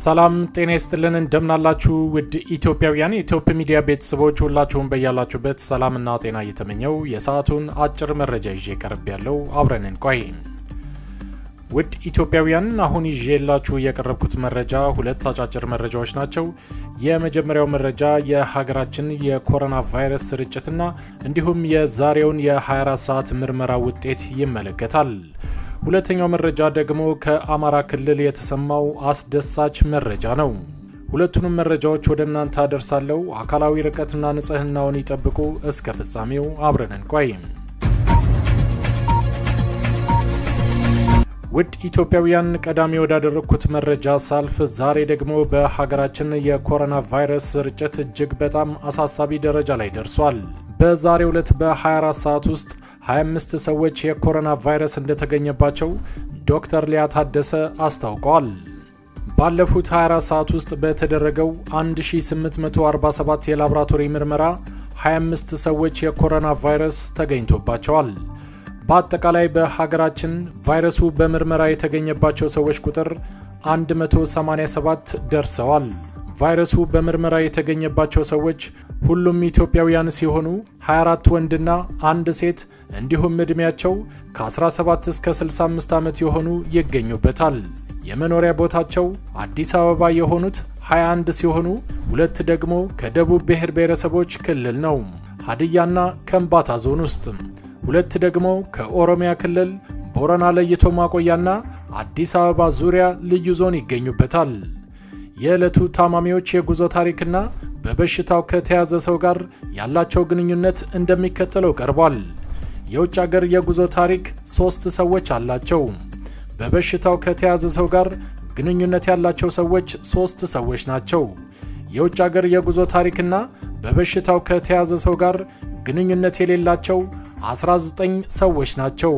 ሰላም ጤና ይስጥልን እንደምናላችሁ ውድ ኢትዮጵያውያን የኢትዮጵያ ሚዲያ ቤተሰቦች ሁላችሁም በያላችሁበት ሰላምና ጤና እየተመኘው የሰዓቱን አጭር መረጃ ይዤ ቀርብ ያለው አብረን እንቆይ። ውድ ኢትዮጵያውያን አሁን ይዤላችሁ የቀረብኩት መረጃ ሁለት አጫጭር መረጃዎች ናቸው። የመጀመሪያው መረጃ የሀገራችን የኮሮና ቫይረስ ስርጭትና እንዲሁም የዛሬውን የ24 ሰዓት ምርመራ ውጤት ይመለከታል። ሁለተኛው መረጃ ደግሞ ከአማራ ክልል የተሰማው አስደሳች መረጃ ነው። ሁለቱንም መረጃዎች ወደ እናንተ አደርሳለሁ። አካላዊ ርቀትና ንጽህናውን ይጠብቁ። እስከ ፍጻሜው አብረን እንቆይ። ውድ ኢትዮጵያውያን ቀዳሚ ወዳደረኩት መረጃ ሳልፍ ዛሬ ደግሞ በሀገራችን የኮሮና ቫይረስ ስርጭት እጅግ በጣም አሳሳቢ ደረጃ ላይ ደርሷል። በዛሬው ዕለት በ24 ሰዓት ውስጥ 25 ሰዎች የኮሮና ቫይረስ እንደተገኘባቸው ዶክተር ሊያ ታደሰ አስታውቀዋል። ባለፉት 24 ሰዓት ውስጥ በተደረገው 1847 የላቦራቶሪ ምርመራ 25 ሰዎች የኮሮና ቫይረስ ተገኝቶባቸዋል። በአጠቃላይ በሀገራችን ቫይረሱ በምርመራ የተገኘባቸው ሰዎች ቁጥር 187 ደርሰዋል። ቫይረሱ በምርመራ የተገኘባቸው ሰዎች ሁሉም ኢትዮጵያውያን ሲሆኑ 24 ወንድና አንድ ሴት እንዲሁም እድሜያቸው ከ17 እስከ 65 ዓመት የሆኑ ይገኙበታል። የመኖሪያ ቦታቸው አዲስ አበባ የሆኑት 21 ሲሆኑ ሁለት ደግሞ ከደቡብ ብሔር ብሔረሰቦች ክልል ነው፣ ሀዲያና ከምባታ ዞን ውስጥ። ሁለት ደግሞ ከኦሮሚያ ክልል ቦረና ለይቶ ማቆያና አዲስ አበባ ዙሪያ ልዩ ዞን ይገኙበታል። የዕለቱ ታማሚዎች የጉዞ ታሪክና በበሽታው ከተያዘ ሰው ጋር ያላቸው ግንኙነት እንደሚከተለው ቀርቧል። የውጭ ሀገር የጉዞ ታሪክ 3 ሰዎች አላቸው። በበሽታው ከተያዘ ሰው ጋር ግንኙነት ያላቸው ሰዎች 3 ሰዎች ናቸው። የውጭ ሀገር የጉዞ ታሪክና በበሽታው ከተያዘ ሰው ጋር ግንኙነት የሌላቸው 19 ሰዎች ናቸው።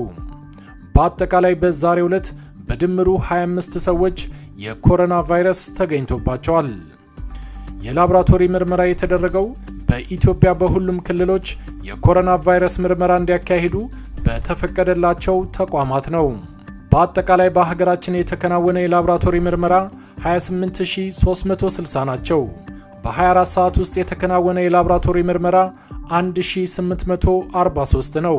በአጠቃላይ በዛሬው ዕለት በድምሩ 25 ሰዎች የኮሮና ቫይረስ ተገኝቶባቸዋል። የላቦራቶሪ ምርመራ የተደረገው በኢትዮጵያ በሁሉም ክልሎች የኮሮና ቫይረስ ምርመራ እንዲያካሂዱ በተፈቀደላቸው ተቋማት ነው። በአጠቃላይ በሀገራችን የተከናወነ የላቦራቶሪ ምርመራ 28360 ናቸው። በ24 ሰዓት ውስጥ የተከናወነ የላቦራቶሪ ምርመራ 1843 ነው።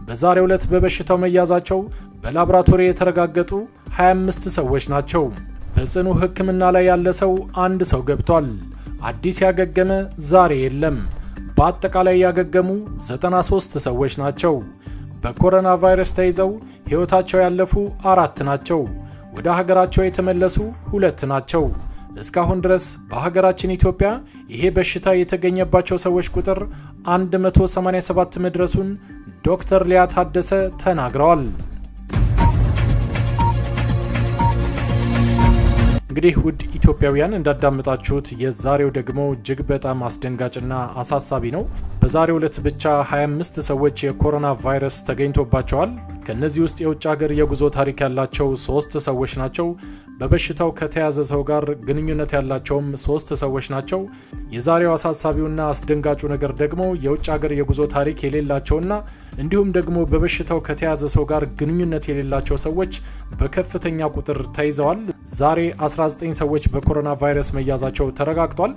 በዛሬው ዕለት በበሽታው መያዛቸው በላቦራቶሪ የተረጋገጡ 25 ሰዎች ናቸው። በጽኑ ሕክምና ላይ ያለ ሰው አንድ ሰው ገብቷል። አዲስ ያገገመ ዛሬ የለም። በአጠቃላይ ያገገሙ 93 ሰዎች ናቸው። በኮሮና ቫይረስ ተይዘው ሕይወታቸው ያለፉ 4 ናቸው። ወደ ሀገራቸው የተመለሱ 2 ናቸው። እስካሁን ድረስ በሀገራችን ኢትዮጵያ ይሄ በሽታ የተገኘባቸው ሰዎች ቁጥር 187 መድረሱን ዶክተር ሊያ ታደሰ ተናግረዋል። እንግዲህ ውድ ኢትዮጵያውያን እንዳዳመጣችሁት የዛሬው ደግሞ እጅግ በጣም አስደንጋጭና አሳሳቢ ነው። በዛሬው ዕለት ብቻ 25 ሰዎች የኮሮና ቫይረስ ተገኝቶባቸዋል። ከነዚህ ውስጥ የውጭ ሀገር የጉዞ ታሪክ ያላቸው 3 ሰዎች ናቸው። በበሽታው ከተያዘ ሰው ጋር ግንኙነት ያላቸውም 3 ሰዎች ናቸው። የዛሬው አሳሳቢውና አስደንጋጩ ነገር ደግሞ የውጭ ሀገር የጉዞ ታሪክ የሌላቸውና እንዲሁም ደግሞ በበሽታው ከተያዘ ሰው ጋር ግንኙነት የሌላቸው ሰዎች በከፍተኛ ቁጥር ተይዘዋል። ዛሬ 19 ሰዎች በኮሮና ቫይረስ መያዛቸው ተረጋግጧል።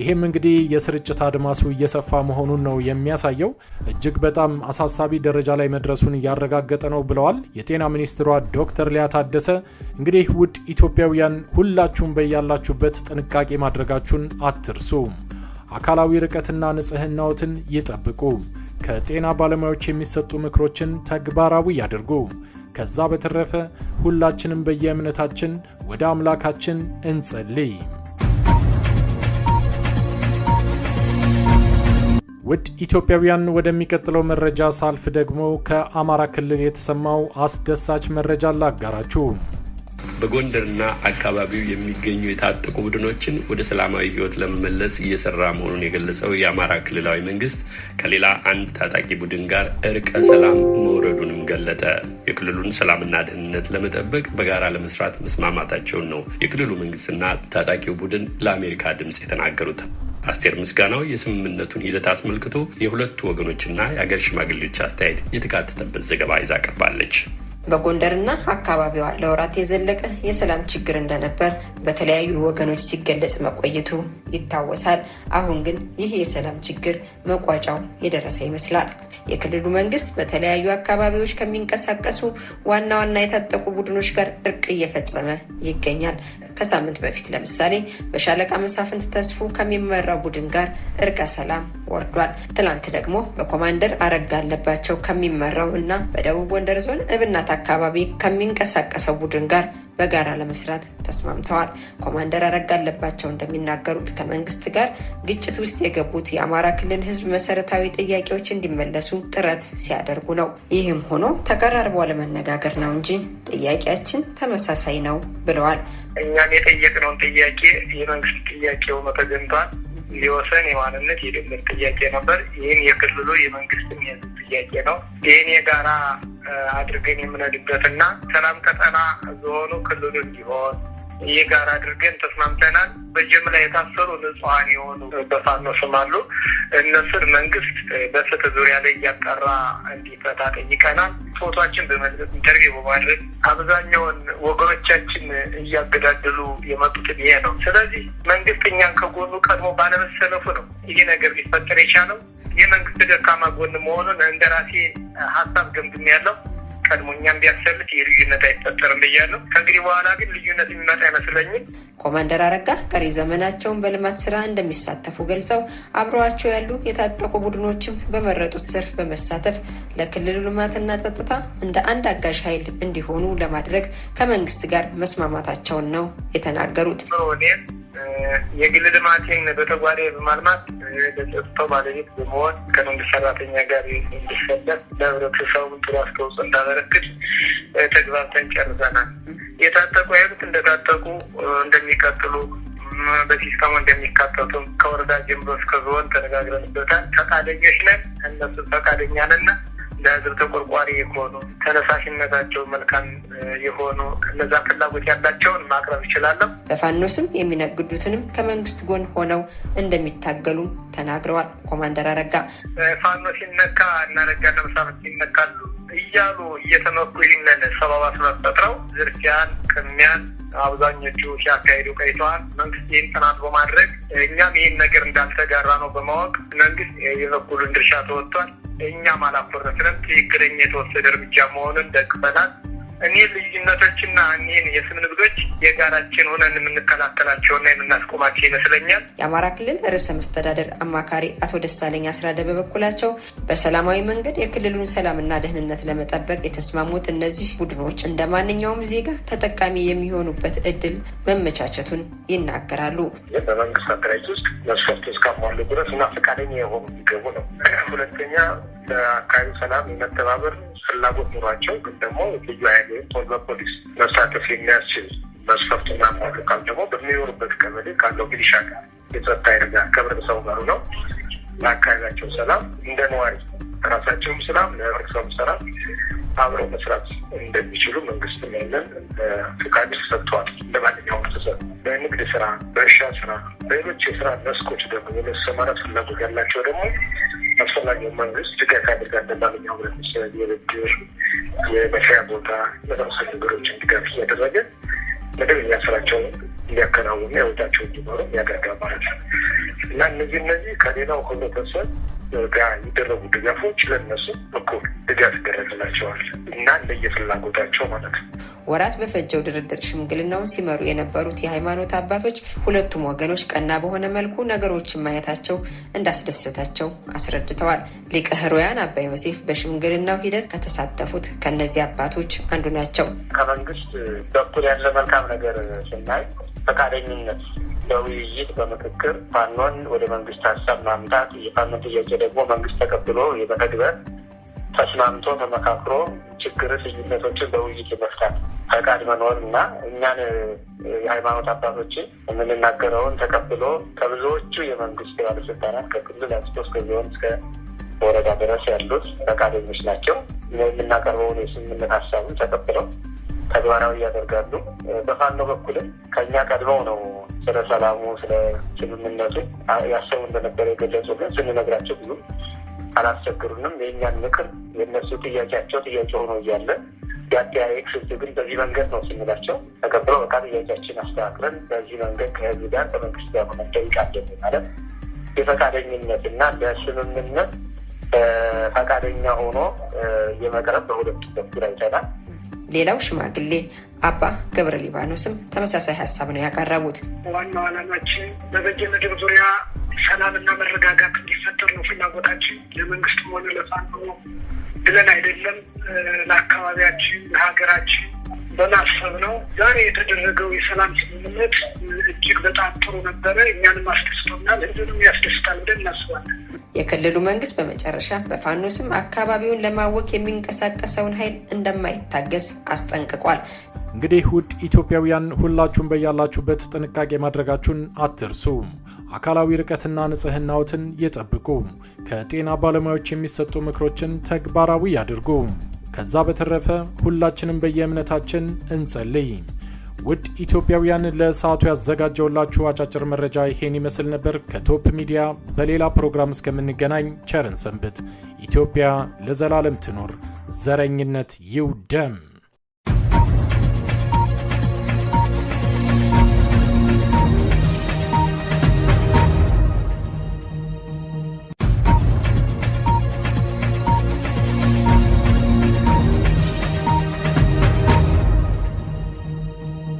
ይሄም እንግዲህ የስርጭት አድማሱ እየሰፋ መሆኑን ነው የሚያሳየው። እጅግ በጣም አሳሳቢ ደረጃ ላይ መድረሱን ያረጋገጠ ነው ብለዋል የጤና ሚኒስትሯ ዶክተር ሊያ ታደሰ። እንግዲህ ውድ ኢትዮጵያውያን ሁላችሁም በያላችሁበት ጥንቃቄ ማድረጋችሁን አትርሱ። አካላዊ ርቀትና ንጽህናዎትን ይጠብቁ። ከጤና ባለሙያዎች የሚሰጡ ምክሮችን ተግባራዊ ያድርጉ። ከዛ በተረፈ ሁላችንም በየእምነታችን ወደ አምላካችን እንጸልይ። ውድ ኢትዮጵያውያን ወደሚቀጥለው መረጃ ሳልፍ ደግሞ ከአማራ ክልል የተሰማው አስደሳች መረጃ ላጋራችሁ። በጎንደርና አካባቢው የሚገኙ የታጠቁ ቡድኖችን ወደ ሰላማዊ ሕይወት ለመመለስ እየሰራ መሆኑን የገለጸው የአማራ ክልላዊ መንግስት ከሌላ አንድ ታጣቂ ቡድን ጋር እርቀ ሰላም መውረዱንም ገለጠ። የክልሉን ሰላምና ደህንነት ለመጠበቅ በጋራ ለመስራት መስማማታቸውን ነው የክልሉ መንግስትና ታጣቂው ቡድን ለአሜሪካ ድምጽ የተናገሩት። አስቴር ምስጋናው የስምምነቱን ሂደት አስመልክቶ የሁለቱ ወገኖችና የአገር ሽማግሌዎች አስተያየት የተካተተበት ዘገባ ይዛ ቀርባለች። በጎንደርና አካባቢዋ ለወራት የዘለቀ የሰላም ችግር እንደነበር በተለያዩ ወገኖች ሲገለጽ መቆየቱ ይታወሳል። አሁን ግን ይህ የሰላም ችግር መቋጫው የደረሰ ይመስላል። የክልሉ መንግስት በተለያዩ አካባቢዎች ከሚንቀሳቀሱ ዋና ዋና የታጠቁ ቡድኖች ጋር እርቅ እየፈጸመ ይገኛል። ከሳምንት በፊት ለምሳሌ በሻለቃ መሳፍንት ተስፉ ከሚመራው ቡድን ጋር እርቀ ሰላም ወርዷል። ትላንት ደግሞ በኮማንደር አረጋ አለባቸው ከሚመራው እና በደቡብ ጎንደር ዞን እብናት አካባቢ ከሚንቀሳቀሰው ቡድን ጋር በጋራ ለመስራት ተስማምተዋል። ኮማንደር አረጋ አለባቸው እንደሚናገሩት ከመንግስት ጋር ግጭት ውስጥ የገቡት የአማራ ክልል ህዝብ መሰረታዊ ጥያቄዎች እንዲመለሱ ጥረት ሲያደርጉ ነው። ይህም ሆኖ ተቀራርቦ ለመነጋገር ነው እንጂ ጥያቄያችን ተመሳሳይ ነው ብለዋል። እኛም የጠየቅነውን ጥያቄ የመንግስት ጥያቄ ሆኖ ተገኝቷል። የወሰን የማንነት የድንበር ጥያቄ ነበር። ይህን የክልሉ የመንግስትም የህዝብ ጥያቄ ነው። ይህን የጋራ አድርገን የምንሄድበትና ሰላም ቀጠና ዞኑ ክልሉ እንዲሆን የጋራ አድርገን ተስማምተናል። በጅምላ የታሰሩ ንጹሃን የሆኑ በፋኖ ስም አሉ። እነሱን መንግስት በፍትህ ዙሪያ ላይ እያጣራ እንዲፈታ ጠይቀናል። ፎቶችን በመልበስ ኢንተርቪው በማድረግ አብዛኛውን ወገኖቻችን እያገዳደሉ የመጡትን ይሄ ነው። ስለዚህ መንግስት እኛን ከጎኑ ቀድሞ ባለመሰለፉ ነው ይሄ ነገር ሊፈጠር የቻለው። የመንግስት ደካማ ጎን መሆኑን እንደራሴ ሀሳብ ገምግም ያለው ቀድሞ እኛም ቢያሰልፍ የልዩነት አይፈጠርም ብያለሁ። ከእንግዲህ በኋላ ግን ልዩነት የሚመጣ አይመስለኝም። ኮማንደር አረጋ ቀሪ ዘመናቸውን በልማት ስራ እንደሚሳተፉ ገልጸው አብረዋቸው ያሉ የታጠቁ ቡድኖችም በመረጡት ዘርፍ በመሳተፍ ለክልሉ ልማትና ጸጥታ እንደ አንድ አጋዥ ኃይል እንዲሆኑ ለማድረግ ከመንግስት ጋር መስማማታቸውን ነው የተናገሩት። የግል ልማቴን በተጓዳኝ በማልማት ለጸጥታው ባለቤት በመሆን ከመንግስት ሰራተኛ ጋር እንዲሰለፍ ለህብረተሰቡ ጥሩ አስተዋጽኦ እንዳበረክት ተግባብተን ጨርሰናል። የታጠቁ ኃይሎች እንደታጠቁ እንደሚቀጥሉ በሲስተሙ እንደሚካተቱ ከወረዳ ጀምሮ እስከ ዞን ተነጋግረንበታል። ፈቃደኞች ነን። እነሱ ፈቃደኛ ነን። ለህዝብ ተቆርቋሪ የሆኑ ተነሳሽነታቸው መልካም የሆኑ እነዛ ፍላጎት ያላቸውን ማቅረብ ይችላለሁ። በፋኖ ስም የሚነግዱትንም ከመንግስት ጎን ሆነው እንደሚታገሉ ተናግረዋል። ኮማንደር አረጋ ፋኖ ሲነካ እናረጋ ለመሳፈት ይነካሉ እያሉ እየተመኩ ይህንን ሰበብ ፈጥረው ዝርፊያን፣ ቅሚያን አብዛኞቹ ሲያካሂዱ ቆይተዋል። መንግስት ይህን ጥናት በማድረግ እኛም ይህን ነገር እንዳልተጋራ ነው በማወቅ መንግስት የበኩሉን ድርሻ ተወጥቷል። እኛም አላፈረስንም። ትክክለኛ የተወሰደ እርምጃ መሆኑን ደግፈናል። እኔ ልዩነቶችና እኔን የስም ንግዶች የጋራችን ሆነን የምንከላከላቸውና የምናስቆማቸው ይመስለኛል። የአማራ ክልል ርዕሰ መስተዳደር አማካሪ አቶ ደሳለኝ አስራደ በበኩላቸው በሰላማዊ መንገድ የክልሉን ሰላምና ደህንነት ለመጠበቅ የተስማሙት እነዚህ ቡድኖች እንደ ማንኛውም ዜጋ ተጠቃሚ የሚሆኑበት እድል መመቻቸቱን ይናገራሉ። በመንግስት አደራጅ ውስጥ መስፈርት እስካሟሉ ድረስ እና ፈቃደኛ የሆኑ የሚገቡ ነው። ሁለተኛ ለአካባቢ ሰላም የመተባበር ፍላጎት ኑሯቸው ግን ደግሞ ልዩ ኃይል ወይም በፖሊስ መሳተፍ የሚያስችል መስፈርትና ማለቃል ደግሞ በሚኖሩበት ቀበሌ ካለው ሚሊሻ ጋር የጸጥታ ኃይል ጋር ከህብረተሰቡ ጋር ነው ለአካባቢያቸው ሰላም እንደ ነዋሪ ራሳቸውም ሰላም ለህብረተሰቡ ሰላም አብረው መስራት እንደሚችሉ መንግስት ያለን ፍቃድ ሰጥቷል። ለማንኛውም ተሰጥ በንግድ ስራ፣ በእርሻ ስራ፣ በሌሎች የስራ መስኮች ደግሞ የመሰማራት ፍላጎት ያላቸው ደግሞ አስፈላጊው መንግስት ድጋፍ ያደርጋል። ለማንኛውም ህብረተሰብ የብድር የመስሪያ ቦታ ለመሳሰሉ ነገሮችን ድጋፍ እያደረገ መደበኛ ስራቸውን እንዲያከናውኑ ህይወታቸው እንዲኖሩ ያደርጋል ማለት ነው እና እነዚህ ከሌላው ህብረተሰብ ጋር የሚደረጉ ድጋፎች ለነሱ እኩል ድጋፍ ይደረግላቸዋል እና እንደየፍላጎታቸው ማለት ነው። ወራት በፈጀው ድርድር ሽምግልናውን ሲመሩ የነበሩት የሃይማኖት አባቶች ሁለቱም ወገኖች ቀና በሆነ መልኩ ነገሮችን ማየታቸው እንዳስደሰታቸው አስረድተዋል። ሊቀ ሕሩያን አባ ዮሴፍ በሽምግልናው ሂደት ከተሳተፉት ከነዚህ አባቶች አንዱ ናቸው። ከመንግስት በኩል ያለ መልካም ነገር ስናይ ፈቃደኝነት በውይይት በምክክር ፋኖን ወደ መንግስት ሀሳብ ማምጣት የፋኖን ጥያቄ ደግሞ መንግስት ተቀብሎ የመተግበር ተስማምቶ ተመካክሮ ችግር ልዩነቶችን በውይይት የመፍታት ፈቃድ መኖር እና እኛን የሃይማኖት አባቶችን የምንናገረውን ተቀብሎ ከብዙዎቹ የመንግስት ባለስልጣናት ከክልል አንስቶ እስከ ዞን እስከ ወረዳ ድረስ ያሉት ፈቃደኞች ናቸው። የምናቀርበውን የስምምነት ሀሳቡን ተቀብለው ተግባራዊ ያደርጋሉ። በፋኖ በኩልም ከኛ ቀድመው ነው ስለ ሰላሙ ስለ ስምምነቱ ያሰቡ እንደነበረ የገለጹልን። ስንነግራቸው ብዙ አላስቸግሩንም። የእኛን ምክር የእነሱ ጥያቄያቸው ጥያቄ ሆኖ እያለ ያጠያየቅ ስልት ግን በዚህ መንገድ ነው ስንላቸው ተቀብለው በቃ ጥያቄያችን አስተካክለን በዚህ መንገድ ከህዝብ ጋር ከመንግስት ጋር መጠይቃለን ማለት የፈቃደኝነትና ለስምምነት ፈቃደኛ ሆኖ የመቅረብ በሁለቱም በኩል አይተናል። ሌላው ሽማግሌ አባ ገብረ ሊባኖስም ተመሳሳይ ሐሳብ ነው ያቀረቡት። ዋናው ዓላማችን በበጀምድር ዙሪያ ሰላምና መረጋጋት እንዲፈጠር ነው ፍላጎታችን። ለመንግስትም ሆነ ለፋኖ ብለን አይደለም፣ ለአካባቢያችን ለሀገራችን በማሰብ ነው። ዛሬ የተደረገው የሰላም ስምምነት እጅግ በጣም ጥሩ ነበረ። እኛንም አስደስቶናል፣ ህዝብንም ያስደስታል ብለን እናስባለን። የክልሉ መንግስት በመጨረሻ በፋኖ ስም አካባቢውን ለማወክ የሚንቀሳቀሰውን ኃይል እንደማይታገስ አስጠንቅቋል። እንግዲህ ውድ ኢትዮጵያውያን ሁላችሁም በያላችሁበት ጥንቃቄ ማድረጋችሁን አትርሱ። አካላዊ ርቀትና ንጽህናዎትን ይጠብቁ። ከጤና ባለሙያዎች የሚሰጡ ምክሮችን ተግባራዊ ያድርጉ። ከዛ በተረፈ ሁላችንም በየእምነታችን እንጸልይ። ውድ ኢትዮጵያውያን ለሰዓቱ ያዘጋጀውላችሁ አጫጭር መረጃ ይሄን ይመስል ነበር። ከቶፕ ሚዲያ በሌላ ፕሮግራም እስከምንገናኝ ቸርን ሰንብት። ኢትዮጵያ ለዘላለም ትኖር። ዘረኝነት ይውደም።